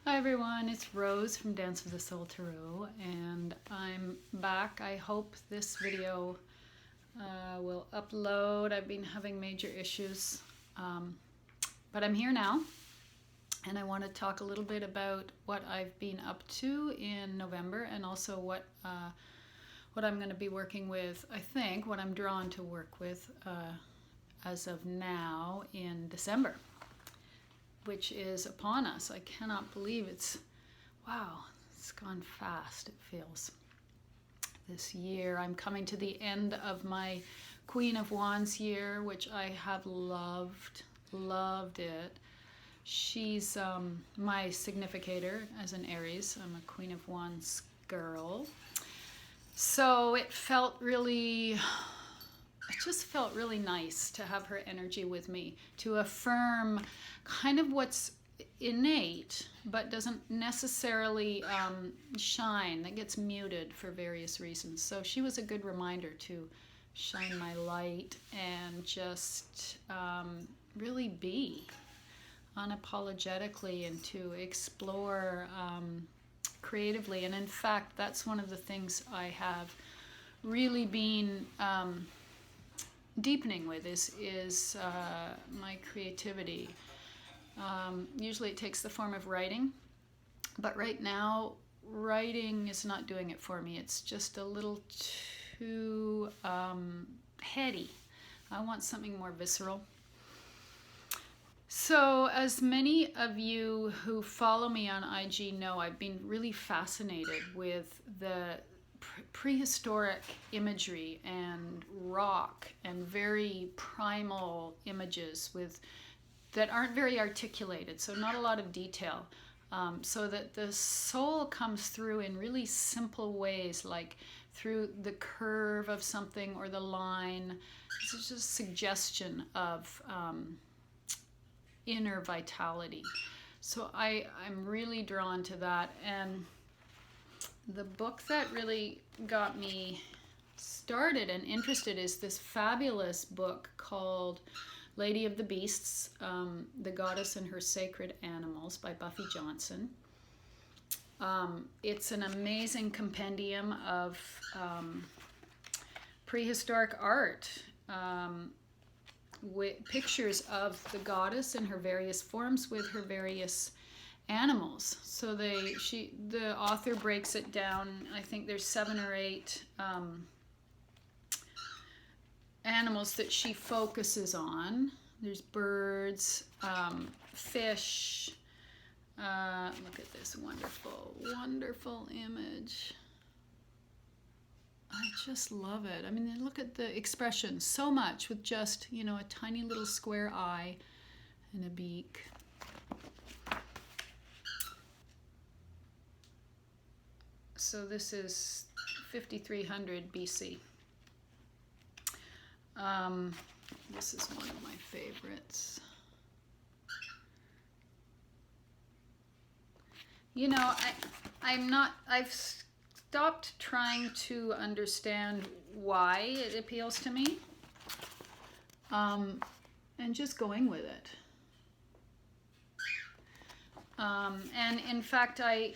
Hi everyone, it's Rose from Dance of the Soul Tarot, and I'm back. I hope this video will upload. I've been having major issues, but I'm here now, and I want to talk a little bit about what I've been up to in November, and also what I'm going to be working with. I think what I'm drawn to work with as of now in December, which is upon us. I cannot believe wow, it's gone fast, it feels. This year, I'm coming to the end of my Queen of Wands year, which I have loved it. She's my significator as an Aries. I'm a Queen of Wands girl. So it just felt really nice to have her energy with me, to affirm kind of what's innate, but doesn't necessarily shine, that gets muted for various reasons. So she was a good reminder to shine my light and just really be unapologetically and to explore creatively. And in fact, that's one of the things I have really been deepening with is my creativity. Usually it takes the form of writing, but right now writing is not doing it for me. It's just a little too heady. I want something more visceral. So as many of you who follow me on IG know, I've been really fascinated with the prehistoric imagery and rock and very primal images that aren't very articulated, so not a lot of detail, so that the soul comes through in really simple ways, like through the curve of something or the line. It's just a suggestion of inner vitality. So I'm really drawn to that. And the book that really got me started and interested is this fabulous book called Lady of the Beasts, The Goddess and Her Sacred Animals by Buffy Johnson. It's an amazing compendium of prehistoric art, with pictures of the goddess in her various forms with her various animals. So the author breaks it down. I think there's 7 or 8 animals that she focuses on. There's birds, fish. Look at this wonderful image. I just love it. I mean, look at the expression so much with just, a tiny little square eye and a beak. So this is 5300 BC. This is one of my favorites. I've stopped trying to understand why it appeals to me, and just going with it. And in fact, I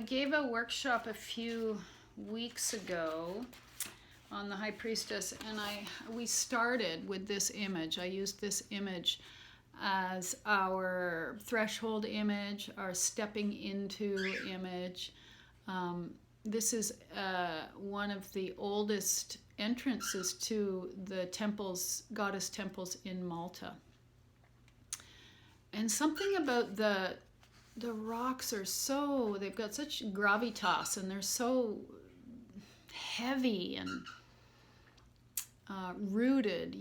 gave a workshop a few weeks ago on the High Priestess, and we started with this image. I used this image as our threshold image, our stepping into image. This is one of the oldest entrances to the temples, goddess temples in Malta. And something about the rocks they've got such gravitas, and they're so heavy and rooted,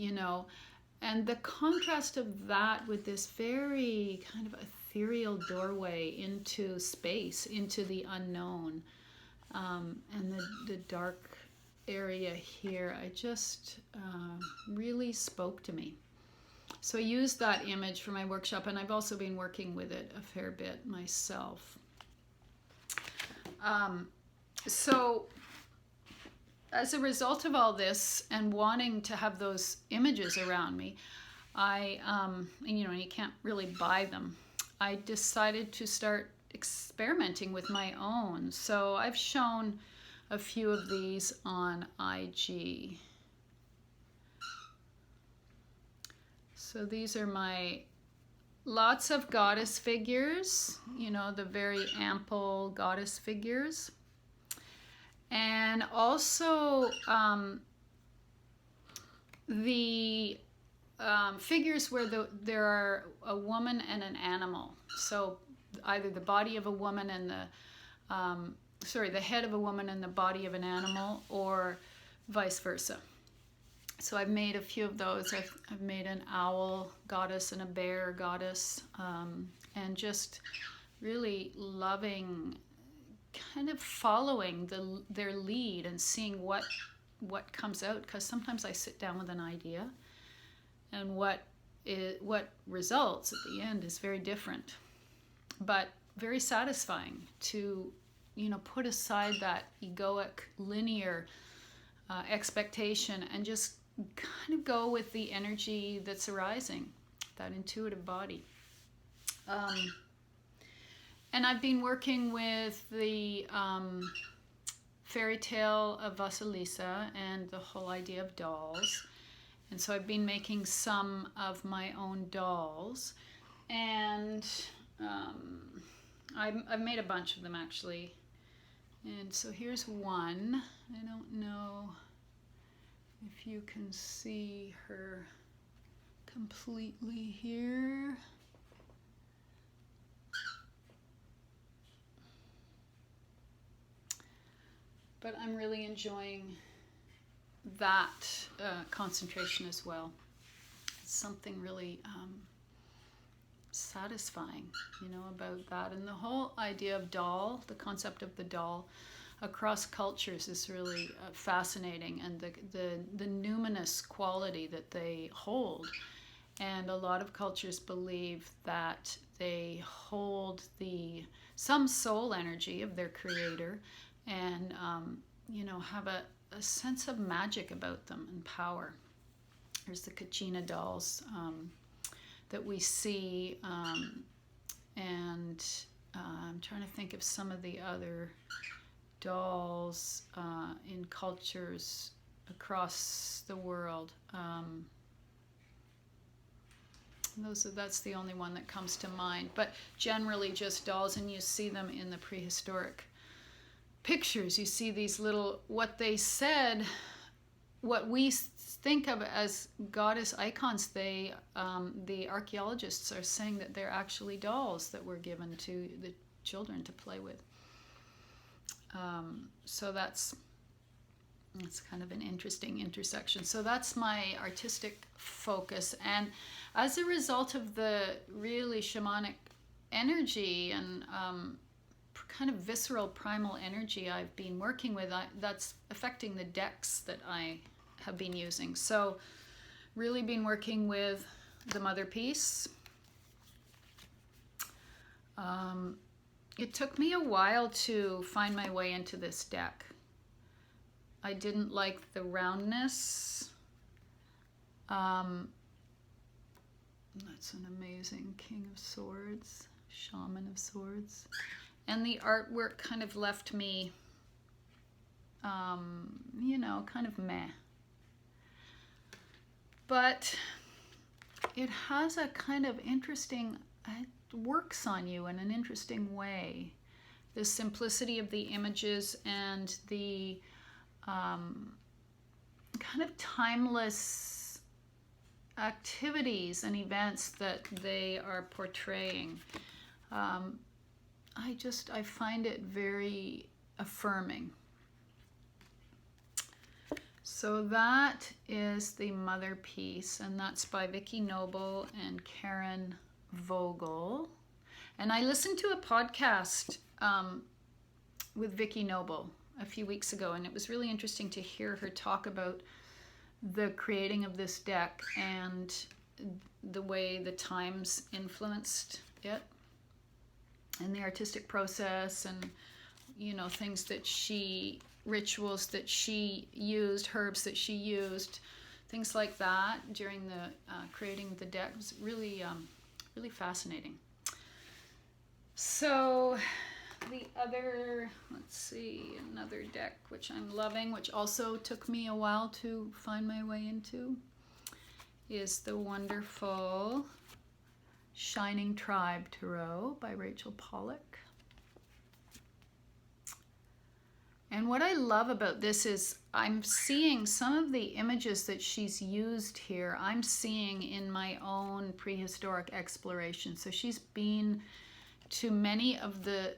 and the contrast of that with this very kind of ethereal doorway into space, into the unknown, and the dark area here, I just really spoke to me. So I used that image for my workshop, and I've also been working with it a fair bit myself. So as a result of all this and wanting to have those images around me, and you can't really buy them, I decided to start experimenting with my own. So I've shown a few of these on IG. So these are my lots of goddess figures, you know, the very ample goddess figures. And also the figures where there are a woman and an animal. So either the body of a woman and the head of a woman and the body of an animal, or vice versa. So I've made a few of those. I've made an owl goddess and a bear goddess, and just really loving, kind of following their lead and seeing what comes out. Because sometimes I sit down with an idea, and what results at the end is very different, but very satisfying to, you know, put aside that egoic, linear expectation and just kind of go with the energy that's arising, that intuitive body. And I've been working with the fairy tale of Vasilisa and the whole idea of dolls. And so I've been making some of my own dolls. And I've made a bunch of them, actually. And so here's one. I don't know if you can see her completely here. But I'm really enjoying that concentration as well. It's something really satisfying, you know, about that. And the whole idea of doll, the concept of the doll across cultures is really fascinating, and the numinous quality that they hold. And a lot of cultures believe that they hold some soul energy of their creator, and you know, have a sense of magic about them and power. There's the Kachina dolls that we see, and I'm trying to think of some of the other dolls in cultures across the world. That's the only one that comes to mind, but generally just dolls, and you see them in the prehistoric pictures. You see these little, what we think of as goddess icons, the archaeologists are saying that they're actually dolls that were given to the children to play with. So that's kind of an interesting intersection. So that's my artistic focus, and as a result of the really shamanic energy and kind of visceral primal energy I've been working with, that's affecting the decks that I have been using. So really been working with the mother piece. It took me a while to find my way into this deck. I didn't like the roundness. That's an amazing King of Swords, Shaman of Swords. And the artwork kind of left me, you know, kind of meh. But it has a kind of interesting, it works on you in an interesting way. The simplicity of the images and the kind of timeless activities and events that they are portraying. I find it very affirming. So that is the mother piece, and that's by Vicki Noble and Karen Vogel. And I listened to a podcast with Vicki Noble a few weeks ago, and it was really interesting to hear her talk about the creating of this deck and the way the times influenced it, and the artistic process, and, you know, things that rituals that she used, herbs that she used, things like that during the creating the deck. It was really, really fascinating. So the other, let's see, another deck which I'm loving, which also took me a while to find my way into, is the wonderful Shining Tribe Tarot by Rachel Pollack. And what I love about this is I'm seeing some of the images that she's used here, I'm seeing in my own prehistoric exploration. So she's been to many of the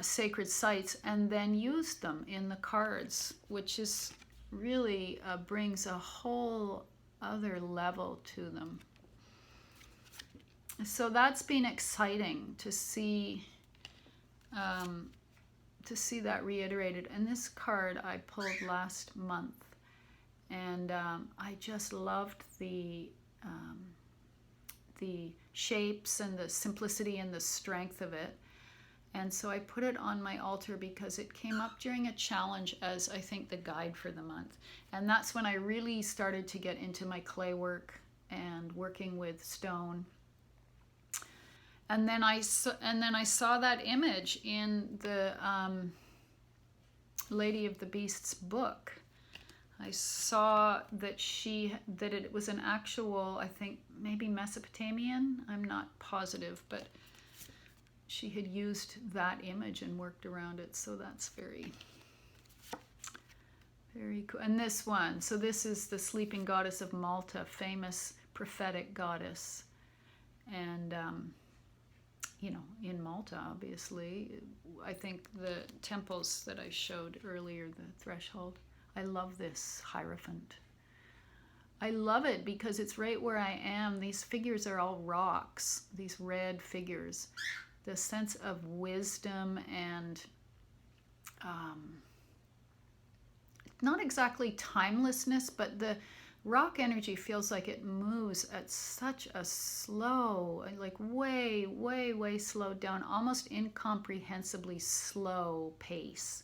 sacred sites and then used them in the cards, which is really brings a whole other level to them. So that's been exciting to see that reiterated. And this card I pulled last month, and I just loved the shapes and the simplicity and the strength of it. And so I put it on my altar because it came up during a challenge as, I think, the guide for the month. And that's when I really started to get into my clay work and working with stone. And then I saw that image in the Lady of the Beasts book. I saw that it was an actual, I think maybe Mesopotamian, I'm not positive, but she had used that image and worked around it. So that's very, very cool. And this one, so this is the sleeping goddess of Malta, famous prophetic goddess. And you know, in Malta, obviously, I think the temples that I showed earlier, the threshold, I love this Hierophant. I love it because it's right where I am. These figures are all rocks, these red figures. The sense of wisdom and not exactly timelessness, but the rock energy feels like it moves at such a slow, like way, way, way slowed down, almost incomprehensibly slow pace.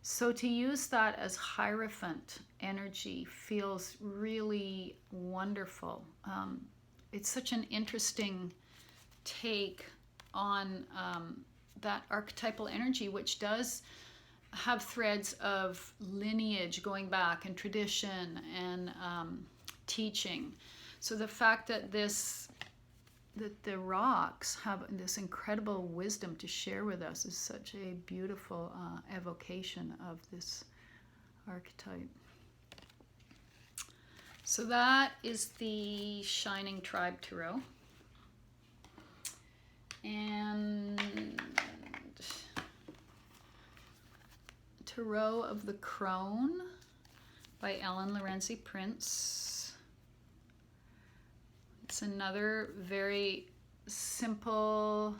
So to use that as Hierophant energy feels really wonderful. It's such an interesting take on that archetypal energy, which does have threads of lineage going back and tradition and teaching. So the fact that the rocks have this incredible wisdom to share with us is such a beautiful evocation of this archetype. So that is the Shining Tribe Tarot. And Tarot of the Crone by Ellen Lorenzi Prince. It's another very simple,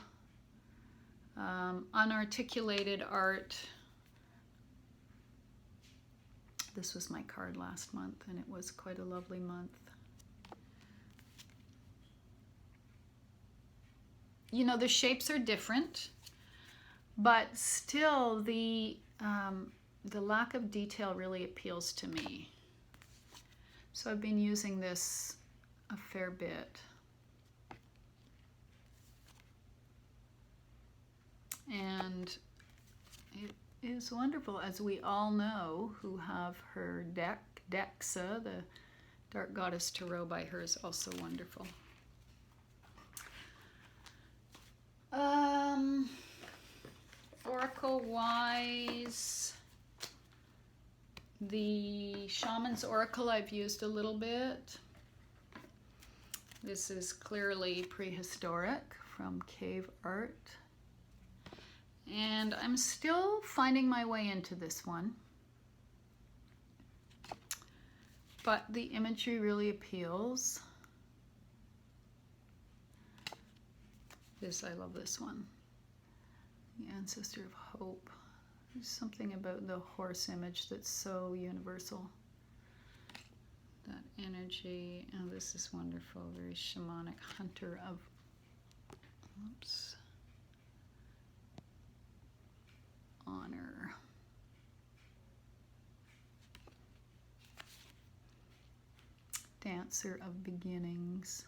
unarticulated art. This was my card last month, and it was quite a lovely month. You know, the shapes are different, but still the lack of detail really appeals to me. So I've been using this a fair bit. And it is wonderful, as we all know who have her deck, Dexa, the Dark Goddess Tarot by her, is also wonderful. Oracle-wise, the Shaman's Oracle I've used a little bit. This is clearly prehistoric from Cave Art. And I'm still finding my way into this one. But the imagery really appeals. I love this one. The Ancestor of Hope. There's something about the horse image that's so universal. That energy. Oh, this is wonderful. Very shamanic. Hunter of... Oops. Honor. Dancer of Beginnings.